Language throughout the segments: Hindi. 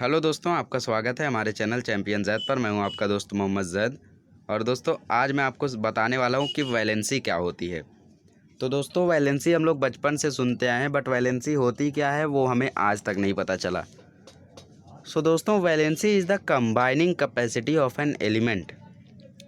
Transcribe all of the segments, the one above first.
हेलो दोस्तों, आपका स्वागत है हमारे चैनल चैंपियन जैद पर। मैं हूं आपका दोस्त मोहम्मद जैद। और दोस्तों, आज मैं आपको बताने वाला हूं कि वैलेंसी क्या होती है। तो दोस्तों, वैलेंसी हम लोग बचपन से सुनते आए हैं, बट वैलेंसी होती क्या है वो हमें आज तक नहीं पता चला। सो दोस्तों, valency is the combining capacity of an element.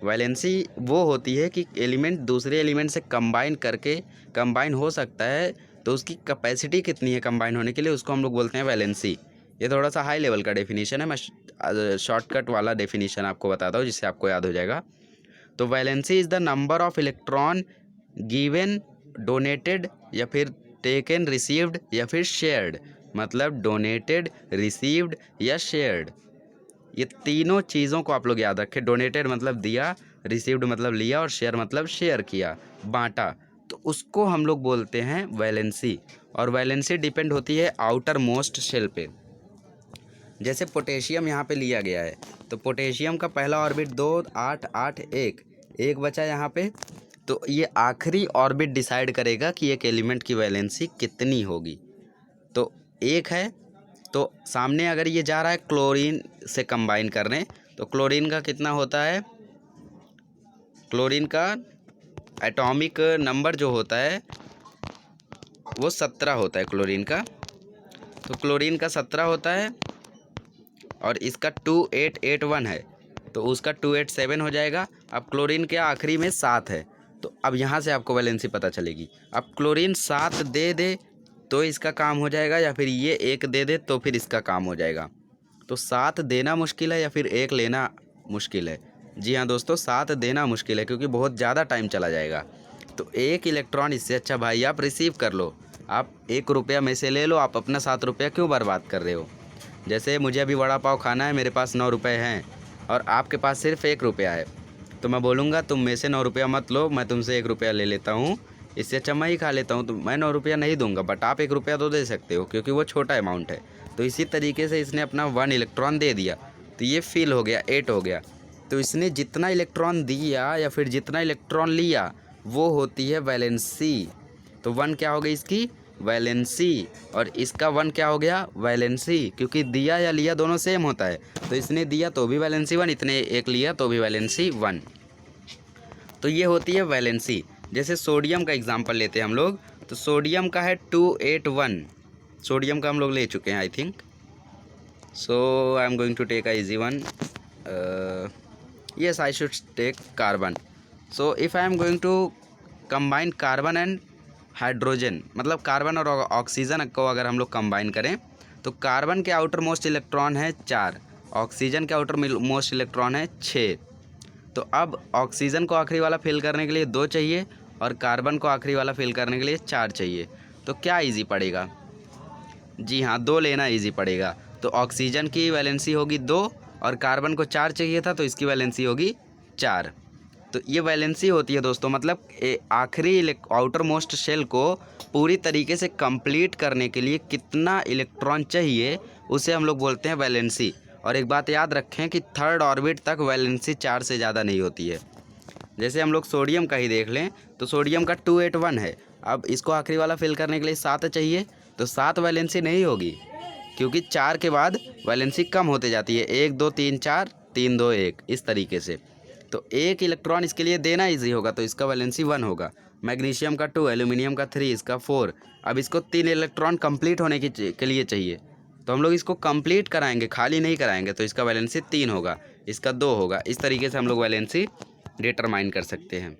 Valency वो होती है कि एलिमेंट दूसरे एलिमेंट से कंबाइन हो सकता है, तो उसकी कैपेसिटी कितनी है कंबाइन होने के लिए, उसको हम लोग बोलते हैं वैलेंसी। ये थोड़ा सा हाई लेवल का डेफिनेशन है। मैं शॉर्टकट वाला डेफिनेशन आपको बताता हूँ जिससे आपको याद हो जाएगा। तो valency is the number of electron given, donated या फिर टेकन, रिसीव्ड या फिर शेयर्ड। मतलब डोनेटेड, रिसीव्ड या शेयर्ड, ये तीनों चीज़ों को आप लोग याद रखें। डोनेटेड मतलब दिया, रिसीव्ड मतलब लिया, और शेयर मतलब शेयर किया, बांटा। तो उसको हम लोग बोलते हैं वैलेंसी। और वैलेंसी डिपेंड होती है आउटर मोस्ट शेल पे। जैसे पोटेशियम यहाँ पे लिया गया है, तो पोटेशियम का पहला ऑर्बिट 2, 8, 8, 1 बचा यहाँ पे। तो ये आखिरी ऑर्बिट डिसाइड करेगा कि एक एलिमेंट की वैलेंसी कितनी होगी। तो 1 है, तो सामने अगर ये जा रहा है क्लोरीन से कंबाइन करने, तो क्लोरीन का कितना होता है? क्लोरीन का एटॉमिक नंबर जो होता है वो 17 होता है क्लोरीन का। तो क्लोरीन का 17 होता है और इसका 2881 है, तो उसका 287 हो जाएगा। अब क्लोरीन के आखिरी में 7 है, तो अब यहाँ से आपको वैलेंसी पता चलेगी। अब क्लोरीन 7 दे दे तो इसका काम हो जाएगा, या फिर ये 1 दे दे तो फिर इसका काम हो जाएगा। तो 7 देना मुश्किल है या फिर 1 लेना मुश्किल है? जी हाँ दोस्तों, 7 देना मुश्किल है क्योंकि बहुत ज़्यादा टाइम चला जाएगा। तो 1 इलेक्ट्रॉन, इससे अच्छा भाई आप रिसीव कर लो। आप 1 रुपया में से ले लो, आप अपना 7 रुपया क्यों बर्बाद कर रहे हो? जैसे मुझे अभी वड़ा पाव खाना है, मेरे पास 9 रुपये हैं और आपके पास सिर्फ 1 रुपया है, तो मैं बोलूँगा तुम में से 9 रुपया मत लो, मैं तुमसे 1 रुपया ले लेता हूँ, इससे अच्छा मैं ही खा लेता हूँ। तो मैं 9 रुपया नहीं दूंगा, बट आप 1 रुपया तो दे सकते हो क्योंकि वो छोटा अमाउंट है। तो इसी तरीके से इसने अपना 1 इलेक्ट्रॉन दे दिया, तो ये फिल हो गया, 8 हो गया। तो इसने जितना इलेक्ट्रॉन दिया या फिर जितना इलेक्ट्रॉन लिया वो होती है वैलेंसी। तो 1 क्या हो गई इसकी? वैलेंसी। और इसका 1 क्या हो गया? वैलेंसी, क्योंकि दिया या लिया दोनों सेम होता है। तो इसने दिया तो भी वैलेंसी 1, इतने 1 लिया तो भी वैलेंसी 1। तो ये होती है वैलेंसी। जैसे सोडियम का एग्जांपल लेते हैं हम लोग, तो सोडियम का है 281। सोडियम का हम लोग ले चुके हैं I think. So I am going to take a easy one. yes, I should take carbon. So if I am going to combine carbon and hydrogen, मतलब कार्बन और ऑक्सीजन को अगर हम लोग कंबाइन करें, तो कार्बन के आउटर मोस्ट इलेक्ट्रॉन है 4, ऑक्सीजन के आउटर मोस्ट इलेक्ट्रॉन है 6। तो अब ऑक्सीजन को आखिरी वाला फिल करने के लिए 2 चाहिए और कार्बन को आखिरी वाला फिल करने के लिए 4 चाहिए। तो क्या इजी पड़ेगा? जी हाँ, 2 लेना इजी पड़ेगा। तो ऑक्सीजन की वैलेंसी होगी 2 और कार्बन को 4 चाहिए था, तो इसकी वैलेंसी होगी 4। तो ये वैलेंसी होती है दोस्तों, मतलब आखिरी आउटर मोस्ट शेल को पूरी तरीके से कंप्लीट करने के लिए कितना इलेक्ट्रॉन चाहिए, उसे हम लोग बोलते हैं वैलेंसी। और एक बात याद रखें कि 3rd ऑर्बिट तक वैलेंसी 4 से ज़्यादा नहीं होती है। जैसे हम लोग सोडियम का ही देख लें, तो सोडियम का 281 है। अब इसको आखिरी वाला फिल करने के लिए 7 चाहिए, तो 7 वैलेंसी नहीं होगी क्योंकि 4 के बाद वैलेंसी कम होते जाती है। 1 2 3 4, 3 2 1, इस तरीके से। तो 1 इलेक्ट्रॉन इसके लिए देना ईजी होगा, तो इसका वैलेंसी 1 होगा। मैग्नीशियम का 2, एल्यूमिनियम का 3, इसका 4। अब इसको 3 इलेक्ट्रॉन कंप्लीट होने के लिए चाहिए, तो हम लोग इसको कंप्लीट कराएंगे, खाली नहीं कराएंगे, तो इसका वैलेंसी 3 होगा, इसका 2 होगा। इस तरीके से हम लोग वैलेंसी डिटरमाइन कर सकते हैं।